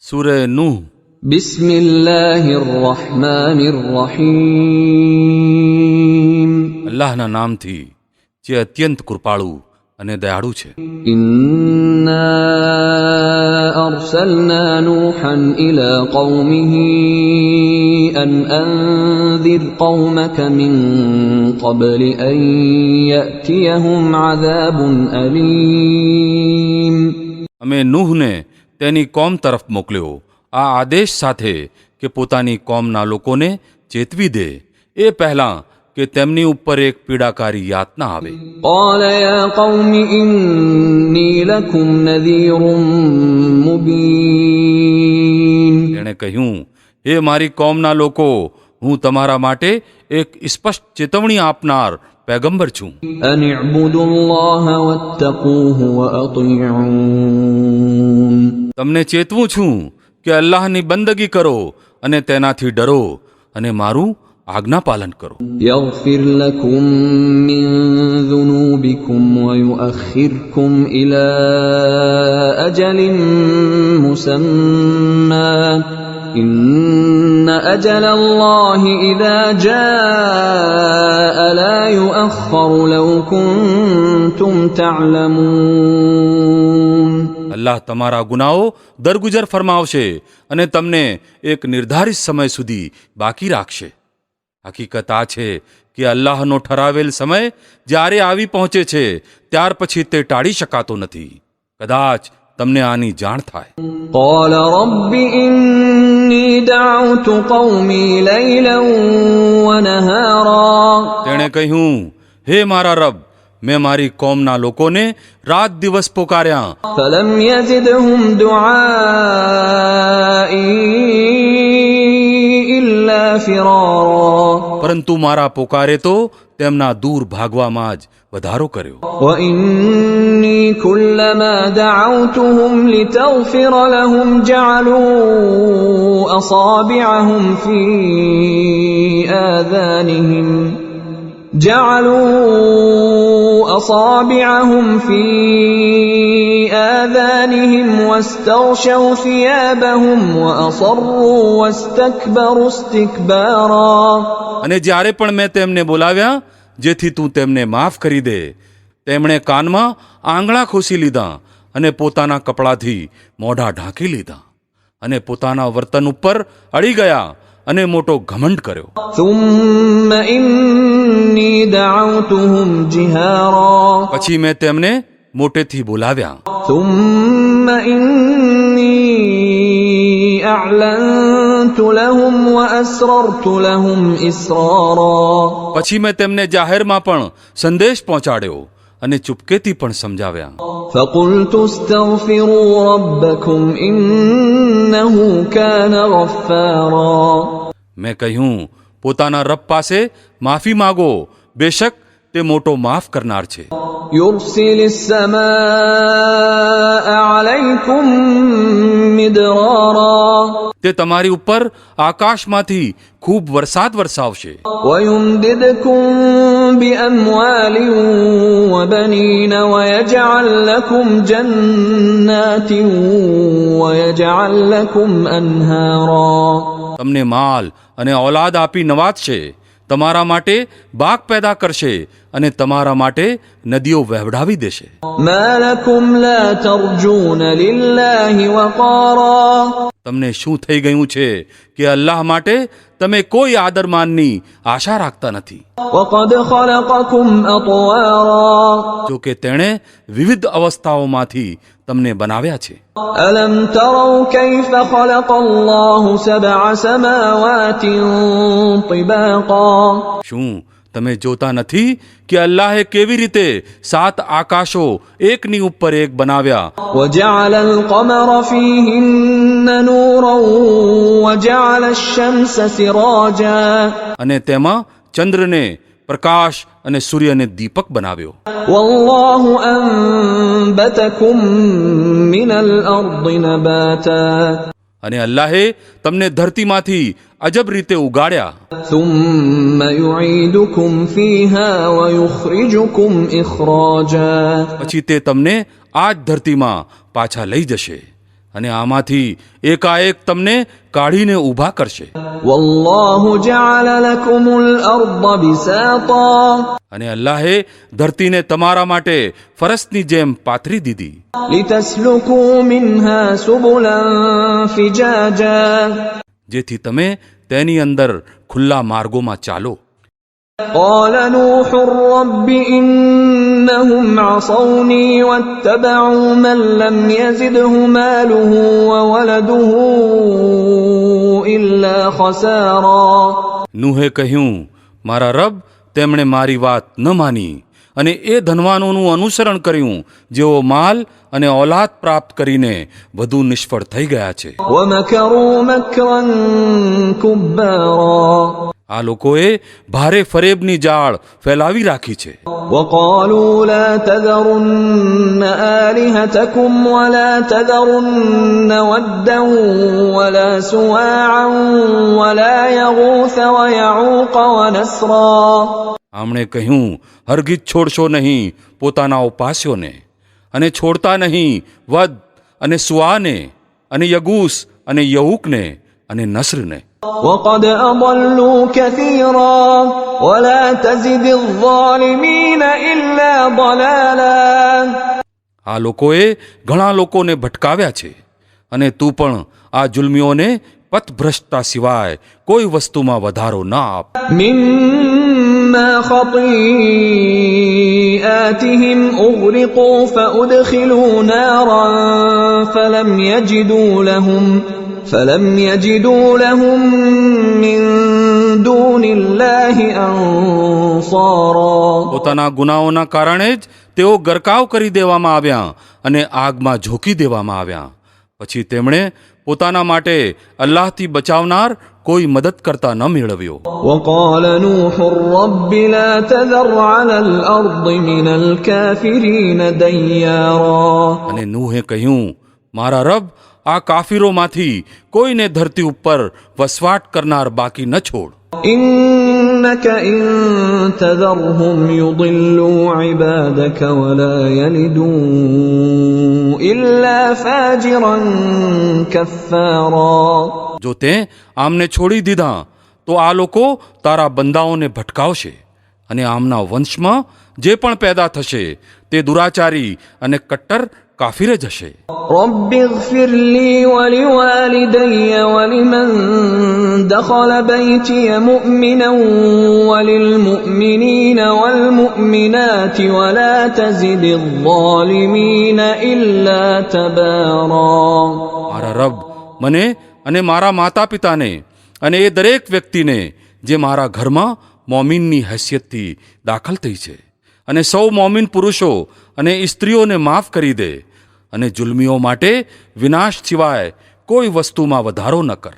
સૂરે નૂહ. બિસ્મિલ્લાહિર્રહમાનિર્રહીમ. અલ્લાહના નામથી જે અત્યંત કૃપાળુ અને દયાળુ છે. ઇન્ના અરસલના નૂહન ઇલા કૌમિહી અન અંઝિર કૌમક મિન قبل أن يأتيهم عذاب أليم. અમે નૂહને તેની કોમ તરફ મોકલ્યો આ આદેશ સાથે કે પોતાની કોમના લોકોને ચેતવી દે એ પહેલાં કે તેમની ઉપર એક પીડાકારી યાતના આવે. قال يا قوم إني لكم نذير مبين. તેણે કહ્યું, હે મારી કોમના લોકો, હું તમારા માટે એક સ્પષ્ટ ચેતવણી આપનાર પેગંબર છું. أن اعبدوا الله واتقوه وأطيعون. તમને ચેતવું છું કે અલ્લાહની બંદગી કરો અને તેનાથી ડરો અને મારું આજ્ઞા પાલન કરો. يغفر لكم من ذنوبكم ويؤخركم إلى أجل مسمى إن أجل الله إذا جاء لا يؤخر لو كنتم تعلمون. અલ્લાહ તમારા ગુનાઓ દરગુજર ફરમાવશે અને તમને એક નિર્ધારિત સમય સુધી બાકી રાખશે. હકીકત આ છે કે અલ્લાહનો ઠરાવેલ સમય જ્યારે આવી પહોંચે છે ત્યાર પછી તે ટાળી શકાતો નથી. કદાચ તમને આની જાણ થાય. قال رب إني دعوت قومي ليلا ونهارا. તેણે કહ્યું, હે મારા રબ, મેં મારી કોમના લોકોને રાત દિવસ પોકાર્યા, فلم يزدهم دعائي إلا فرارا. પરંતુ મારા પોકારે તો તેમના દૂર ભાગવામાં જ વધારો કર્યો. وإني كلما دعوتهم لتغفر لهم جعلوا أصابعهم في آذانهم واستغشوا ثيابهم وأصروا واستكبروا استكبارا. અને જ્યારે પણ મેં તેમને બોલાવ્યા જેથી તું તેમને માફ કરી દે, તેમણે કાનમાં આંગળા ખોસી લીધા અને પોતાના કપડાથી મોઢા ઢાંકી લીધા અને પોતાના વર્તન ઉપર અડી ગયા અને મોટો ઘમંડ કર્યો. ثم إني دعوتهم جهارا. પછી મેં તેમને મોટેથી બોલાવ્યા. ثم إني أعلنت لهم وأسررت لهم إسرارا. પછી મેં તેમને જાહેરમાં પણ સંદેશ પહોંચાડ્યો અને ચૂપકેથી પણ સમજાવ્યા. فقلت استغفروا ربكم إنه كان غفارا. મેં કહ્યું, પોતાના રબ પાસે માફી માગો, બેશક તે મોટો માફ કરનાર છે. يرسل السماء عليكم مدرارا. તે તમારી ઉપર આકાશમાંથી ખૂબ વરસાદ વરસાવશે ويمددكم بأموال وبنين ويجعل لكم جنات ويجعل لكم أنهارا. તમને માલ અને ઔલાદ આપી નવાજશે, તમારા માટે બાગ પેદા કરશે અને તમારા માટે નદીઓ વહેવડાવી દેશે. ما لكم لا ترجون لله وقارا. તમને શું થઈ ગયું છે કે અલ્લાહ માટે તમે કોઈ આદરમાનની આશા રાખતા નથી. وقد خلقكم أطوارا. જો કે તેણે વિવિધ અવસ્થાઓમાંથી તમને બનાવ્યા છે. ألم تروا كيف خلق الله سبع سماوات طباقا. શું તમે જોતા નથી કે અલ્લાહે કેવી રીતે 7 આકાશો એકની ઉપર એક બનાવ્યા وجعل القمر فيهن نورا وجعل الشمس سراجا. અને તેમાં ચંદ્રને પ્રકાશ અને સૂર્યને દીપક બનાવ્યો. والله أنبتكم من الأرض نباتا. અને અલ્લાહે તમને ધરતીમાંથી અજબ રીતે ઉગાડ્યા. ثم يعيدكم فيها ويخرجكم إخراجا. પછી તે તમને આ જ ધરતીમાં પાછા લઈ જશે અને આમાંથી એકાએક તમને કાઢીને ઊભા કરશે. والله جعل لكم الأرض بساطا અને અલ્લાહે ધરતીને તમારા માટે ફરસની જેમ પાથરી દીધી, لتسلكوا منها سبلا فجاجا જેથી તમે તેની અંદર ખુલ્લા માર્ગોમાં ચાલો. قال نوح رب إنهم عصوني واتبعوا من لم يزده ماله وولده إلا خسارا. નૂહે કહ્યું, મારા રબ, તેમણે મારી વાત ન માની અને એ ધનવાનોનું અનુસરણ કર્યું જેઓ માલ અને ઓલાદ પ્રાપ્ત કરીને વધુ નિષ્ફળ થઈ ગયા છે. ومكروا مكرا كبارا આ લોકોએ ભારે ફરેબની જાળ ફેલાવી રાખી છે. وقالوا لا تذرن آلهتكم ولا تذرن ودا ولا سواعا ولا يغوث ويعوق ونسرا. આમણે કહ્યું, હરગીજ છોડશો નહીં પોતાના ઉપાસ્યોને, અને છોડતા નહીં વદ અને સુઆને અને યગૂસ અને યઉકને અને નસ્રને. وقد أضلوا كثيرا ولا تزد الظالمين إلا ضلالا. આ લોકોએ ઘણા લોકોને ભટકાવ્યા છે, અને તું પણ આ જુલ્મીઓને પથભ્રષ્ટતા સિવાય કોઈ વસ્તુમાં વધારો ના આપ. مما خطيئاتهم أغرقوا فأدخلوا نارا فلم يجدوا لهم من دون الله أنصارا. પોતાના ગુનાઓના કારણે જ તેઓ ગરકાવ કરી દેવામાં આવ્યા અને આગમાં ઝોકી દેવામાં આવ્યા. પછી તેમણે પોતાના માટે અલ્લાહથી બચાવનાર કોઈ મદદ કરતા ન મેળવ્યો. وقال نوح رب لا تذر على الأرض من الكافرين ديارا. અને નૂહે કહ્યું, મારા રબ, આ કાફીરોમાંથી કોઈને ધરતી ઉપર વસવાટ કરનાર બાકી ન છોડ. إنك إن تذرهم يضلوا عبادك ولا يلدوا إلا فاجرا كفارا. જો તે આમને છોડી દીધા તો આ લોકો તારા બંદાઓને ભટકાવશે, અને આમના વંશમાં જે પણ પેદા થશે તે દુરાચારી અને કટ્ટર કાફીર જ હશે. رب اغفر لي ولوالدي ولمن دخل بيتي مؤمنا وللمؤمنين والمؤمنات ولا تزد الظالمين إلا تبارا. મારા રબ, મને અને મારા માતા પિતાને અને એ દરેક વ્યક્તિને જે મારા ઘરમાં મોમીનની હૈસિયતથી દાખલ થઈ છે, અને સૌ મોમીન પુરુષો અને સ્ત્રીઓને માફ કરી દે, અને જુલ્મીઓ માટે વિનાશ સિવાય કોઈ વસ્તુમાં વધારો ન કર.